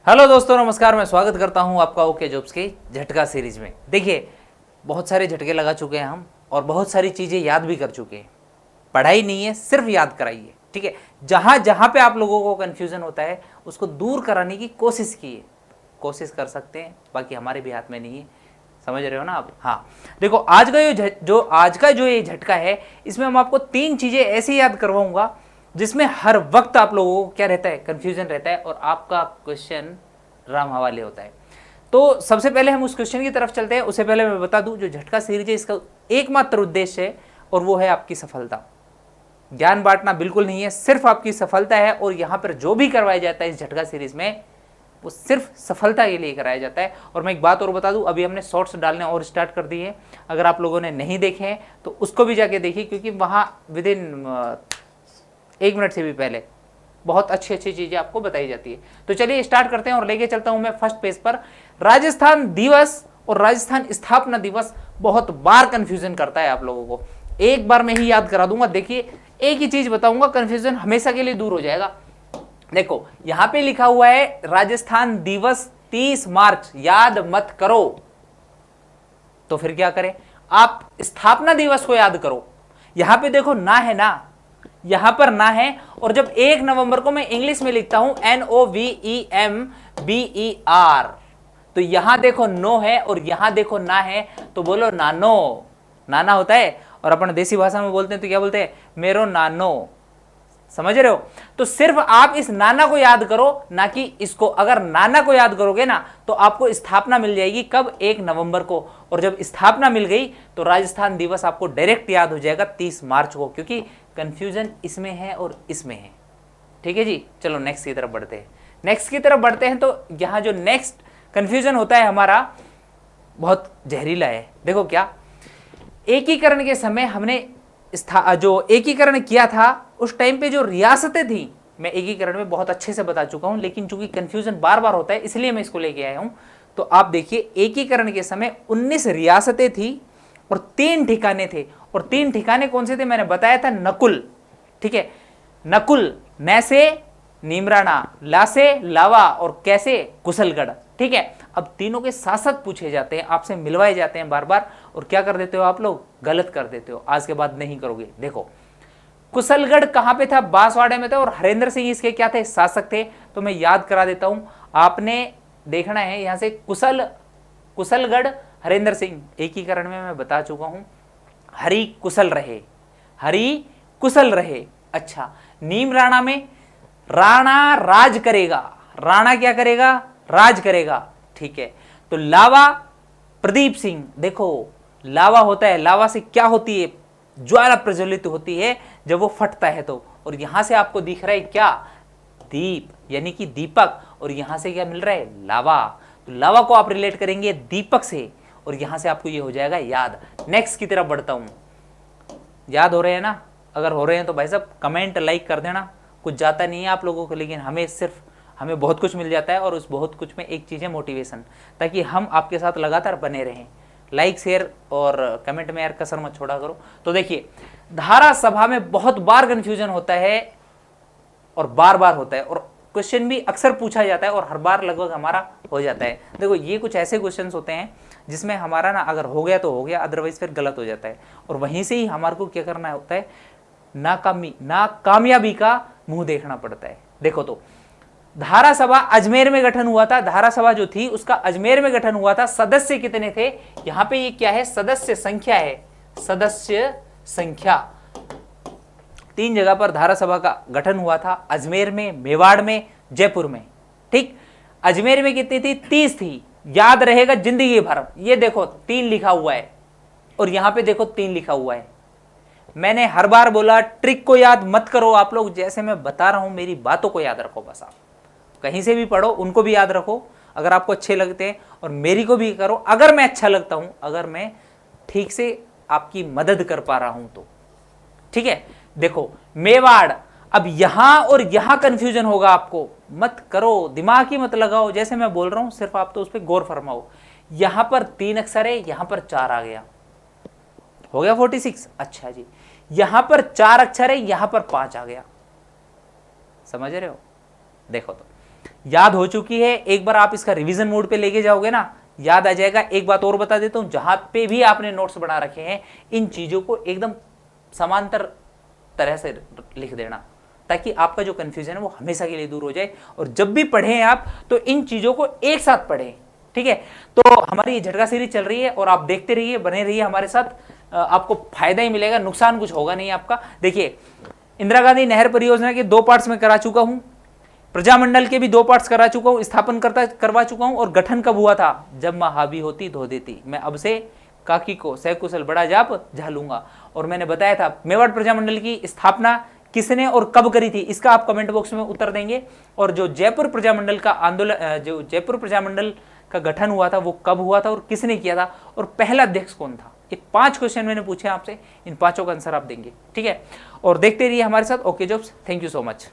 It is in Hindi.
हेलो दोस्तों, नमस्कार। मैं स्वागत करता हूं आपका ओके जॉब्स के झटका सीरीज में। देखिए, बहुत सारे झटके लगा चुके हैं हम और बहुत सारी चीज़ें याद भी कर चुके हैं। पढ़ाई नहीं है, सिर्फ याद कराइए, ठीक है। जहां जहां पे आप लोगों को कन्फ्यूजन होता है उसको दूर कराने की कोशिश कीजिए। कोशिश कर सकते हैं, बाकी हमारे भी हाथ में नहीं है। समझ रहे हो ना आप? हाँ, देखो, आज का जो ये झटका है, इसमें हम आपको 3 चीज़ें ऐसी याद करवाऊंगा जिसमें हर वक्त आप लोगों को क्या रहता है, कंफ्यूजन रहता है और आपका क्वेश्चन राम हवाले होता है। तो सबसे पहले हम उस क्वेश्चन की तरफ चलते हैं। उससे पहले मैं बता दूं, जो झटका सीरीज है इसका एकमात्र उद्देश्य है और वो है आपकी सफलता। ज्ञान बांटना बिल्कुल नहीं है, सिर्फ आपकी सफलता है। और यहां पर जो भी करवाया जाता है इस झटका सीरीज में, वो सिर्फ सफलता के लिए कराया जाता है। और मैं एक बात और बता दूं, अभी हमने शॉर्ट्स डालने और स्टार्ट कर दिए हैं। अगर आप लोगों ने नहीं देखे हैं तो उसको भी जाके देखिए, क्योंकि वहां विद इन 1 मिनट से भी पहले बहुत अच्छी अच्छी चीजें आपको बताई जाती है। तो चलिए स्टार्ट करते हैं और लेके चलता हूं मैं फर्स्ट पेज पर। राजस्थान दिवस और राजस्थान स्थापना दिवस बहुत बार कंफ्यूजन करता है आप लोगों को। एक बार मैं ही याद करा दूंगा। देखिए, एक ही चीज बताऊंगा, कंफ्यूजन हमेशा के लिए दूर हो जाएगा। देखो, यहां पे लिखा हुआ है राजस्थान दिवस 30 मार्च, याद मत करो। तो फिर क्या करें? आप स्थापना दिवस को याद करो। यहां पे देखो, ना है ना, यहां पर ना है। और जब 1 नवंबर को मैं इंग्लिश में लिखता हूं NOVEMBER, तो यहां देखो नो है और यहां देखो ना है, तो बोलो नानो। नाना होता है और अपन देसी भाषा में बोलते हैं तो क्या बोलते हैं? मेरो नानो। समझ रहे हो? तो सिर्फ आप इस नाना को याद करो, ना कि इसको। अगर नाना को याद करोगे ना तो आपको स्थापना मिल जाएगी। कब? 1 नवंबर को। और जब स्थापना मिल गई तो राजस्थान दिवस आपको डायरेक्ट याद हो जाएगा 30 मार्च को, क्योंकि कंफ्यूजन इसमें है और इसमें है। ठीक है जी, चलो नेक्स्ट की तरफ बढ़ते हैं। नेक्स्ट की तरफ बढ़ते हैं तो यहां जो नेक्स्ट कंफ्यूजन होता है हमारा, बहुत जहरीला है। देखो क्या, एकीकरण के समय हमने जो एकीकरण किया था उस टाइम पे जो रियासतें थी, मैं एकीकरण में बहुत अच्छे से बता चुका हूं, लेकिन चूंकि कंफ्यूजन बार बार होता है इसलिए मैं इसको लेके आया हूं। तो आप देखिए, एकीकरण के समय 19 रियासतें थी और 3 ठिकाने थे। और 3 ठिकाने कौन से थे? मैंने बताया था, नकुल, ठीक है। नकुल, नैसे नीमराणा, लासे लावा और कैसे कुशलगढ़, ठीक है। अब तीनों के शासक पूछे जाते हैं, आपसे मिलवाए जाते हैं बार बार, और क्या कर देते हो आप लोग? गलत कर देते हो। आज के बाद नहीं करोगे। देखो, कुशलगढ़ कहां पे था? बांसवाड़े में था और हरेंद्र सिंह इसके क्या थे? शासक थे। तो मैं याद करा देता हूं, आपने देखना है यहां से कुशलगढ़ हरेंद्र सिंह। एकीकरण में मैं बता चुका हूं, हरि कुशल रहे, हरि कुशल रहे। अच्छा, नीम राणा में राणा राज करेगा। राणा क्या करेगा? राज करेगा, ठीक है। तो लावा प्रदीप सिंह। देखो, लावा होता है, लावा से क्या होती है? ज्वाला प्रज्वलित होती है जब वो फटता है तो। और यहां से आपको दिख रहा है क्या? दीप, यानी कि दीपक। और यहां से क्या मिल रहा है? लावा। तो लावा को आप रिलेट करेंगे दीपक से और यहां से आपको ये हो जाएगा याद। नेक्स्ट की तरफ बढ़ता हूं। याद हो रहे हैं ना? अगर हो रहे हैं तो भाई साहब कमेंट लाइक कर देना। कुछ जाता नहीं है आप लोगों को, लेकिन हमें बहुत कुछ मिल जाता है। और उस बहुत कुछ में एक चीज़ है मोटिवेशन, ताकि हम आपके साथ लगातार बने रहें। लाइक, शेयर और कमेंट में यार कसर मत छोड़ा करो। तो देखिए, धारा सभा में बहुत बार कंफ्यूजन होता है और बार बार होता है, और क्वेश्चन भी अक्सर पूछा जाता है और हर बार लगभग हमारा हो जाता है। देखो, ये कुछ ऐसे क्वेश्चंस होते हैं जिसमें हमारा ना अगर हो गया तो हो गया, अदरवाइज फिर गलत हो जाता है। और वहीं से ही हमारे को क्या करना होता है? नाकामयाबी का मुंह देखना पड़ता है। देखो, तो धारा सभा अजमेर में गठन हुआ था। धारा सभा जो थी उसका अजमेर में गठन हुआ था। सदस्य कितने थे? यहां पे ये क्या है? सदस्य संख्या है। सदस्य संख्या 3 जगह पर धारा सभा का गठन हुआ था, अजमेर में, मेवाड़ में, जयपुर में, ठीक। अजमेर में कितनी थी? 30 थी। याद रहेगा जिंदगी भर। ये देखो 3 लिखा हुआ है और यहां पे देखो 3 लिखा हुआ है। मैंने हर बार बोला, ट्रिक को याद मत करो आप लोग, जैसे मैं बता रहा हूं मेरी बातों को याद रखो। बस आप कहीं से भी पढ़ो, उनको भी याद रखो अगर आपको अच्छे लगते हैं, और मेरी को भी करो अगर मैं अच्छा लगता हूं, अगर मैं ठीक से आपकी मदद कर पा रहा हूं तो, ठीक है। देखो, मेवाड़, अब यहां और यहां कंफ्यूजन होगा आपको। मत करो, दिमाग ही मत लगाओ, जैसे मैं बोल रहा हूं सिर्फ आप तो उस पर गौर फरमाओ। यहां पर 3 अक्षर है, यहां पर 4 आ गया, हो गया 46। अच्छा जी, यहां पर 4 अक्षर है, यहां पर 5 आ गया। समझ रहे हो? देखो, तो याद हो चुकी है, एक बार आप इसका रिवीजन मोड पे लेके जाओगे ना, याद आ जाएगा। एक बात और बता देता हूं, जहां पे भी आपने नोट्स बना रखे हैं इन चीजों को एकदम समांतर तरह से लिख देना, ताकि आपका जो कंफ्यूजन है वो हमेशा के लिए दूर हो जाए। और जब भी पढ़ें आप तो इन चीजों को एक साथ पढ़ें, ठीक है। तो हमारी ये झटका सीरीज चल रही है और आप देखते रहिए, बने रहिए हमारे साथ, आपको फायदा ही मिलेगा, नुकसान कुछ होगा नहीं आपका। देखिए, इंदिरा गांधी नहर परियोजना के 2 पार्ट्स में करा चुका हूं, प्रजामंडल के भी 2 पार्ट्स करा चुका हूं, स्थापन करवा चुका हूं, और गठन कब हुआ था, जब मां हावी होती धो देती। मैं अब से काकी को सहकुशल बड़ा जाप झालूंगा। और मैंने बताया था मेवाड़ प्रजामंडल की स्थापना किसने और कब करी थी, इसका आप कमेंट बॉक्स में उत्तर देंगे। और जो जयपुर प्रजामंडल का आंदोलन, जो जयपुर प्रजामंडल का गठन हुआ था वो कब हुआ था और किसने किया था, और पहला अध्यक्ष कौन था। ये 5 क्वेश्चन मैंने पूछे आपसे, इन 5 का आंसर आप देंगे, ठीक है। और देखते रहिए हमारे साथ। Okay jobs, thank you so much.